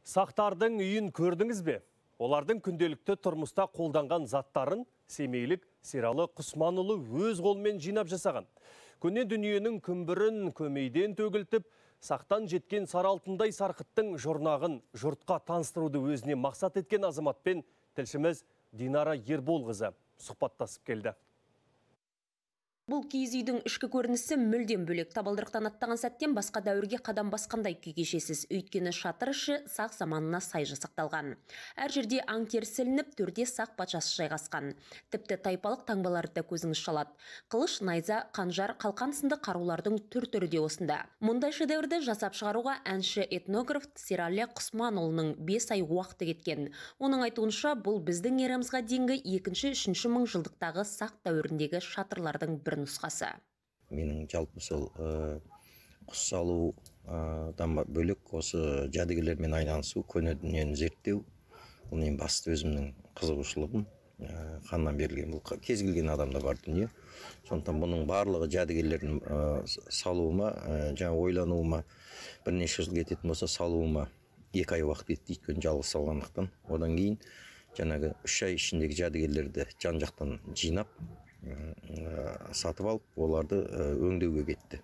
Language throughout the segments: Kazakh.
Сақтардың үйін көрдіңіз бе? Олардың күнделікті тұрмыста қолданған заттарын семейлік Сералы Құсманұлы өз қолмен жинап жасаған. Көне дүниенің күмбірін көмейден төгілтіп, сақтан жеткен сары алтындай сарқыттың жұрнағын жұртқа таныстыруды өзіне мақсат еткен азаматпен тілшіміз Динара Ерболқызы сұхбаттасып келді. Бұл киіз үйдің ішкі көрінісі мүлдем бөлек. Табалдырықтан аттаған сәттен басқа дәуірге қадам басқандай күй кешесіз. Өйткені шатыр іші сақ заманына сай жасақталған. Әр жерде аң терісі ілініп, төрде сақ патшасы жайғасқан. Тіпті тайпалық таңбаларды да көзіңіз шалады. Қылыш, найза, қанжар, қалқан сынды қарулардың түр-түрі де осында. Мұндай шедеврді жасап шығаруға әнші этнограф Сералы Құсманұлының 5 ай уақыты кеткен. Оның айтуынша, бұл біздің эрамызға дейінгі 2-3 мың жылдықтағы сақ дәуіріндегі шатырлардың бір нұсқасы. Менің жалпы сол құс салудан бөлек осы жәдігерлермен айналысу, көне дүниені зерттеу, бұл ең басты өзімнің қызығушылығым. Қаннан берілген, бұл кез келген адамда бар дүние. Сондықтан бұның барлығы жәдігерлерін салуыма, жаңа ойлануыма бірнеше жыл кететін болса, салуыма 2 ай уақыт кетті, өйткені жалғыз салғандықтан. Одан кейін жаңағы 3 ай ішіндегі жәдігерлерді жан-жақтан жинап, сатып алып, оларды өңдеуге кетті.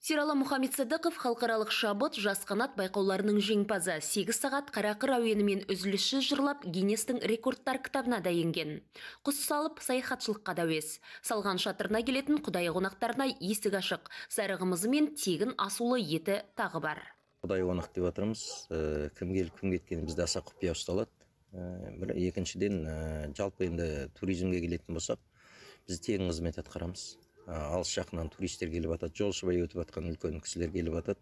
Сералы Мұхаммед-Садықов халықаралық шабыт жас қанат байқауларының жеңімпазы. 8 сағат қарақыр әуенімен үзіліссіз жырлап Гиннестің рекордтар кітабына да енген. Құс салып саяхатшылыққа да әуес. Салған шатырына келетін құдайы қонақтарына есік ашық, зарығымызы мен тегін асулы еті тағы бар. Құдайы қонақ деп отырмыз. Кім келіп кім кеткені бізде аса құпия ұсталады. Екіншіден, жалпы енді туризмге келетін болсақ, біз тегін қызмет атқарамыз. Алыс жақынан туристер келіп атады, жолшыбай өтіп атқан үлкен кісілер келіп атады.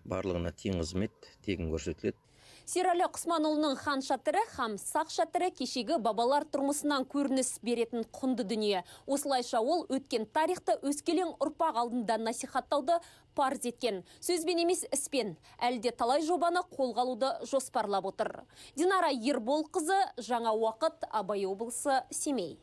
Барлығына тегін қызмет, тегін көрсетіледі. Сералы Құсманұлының хан шатыры, хам сақ шатыры кешегі бабалар тұрмысынан көрініс беретін құнды дүние. Осылайша ол өткен тарихты өскелең ұрпақ алдында насихаттауды парыз еткен. Сөзбен емес іспен, әлде талай жобаны қолға алуды жоспарлап отыр. Динара Ерболқызы, Жаңа уақыт, Абай облысы, Семей.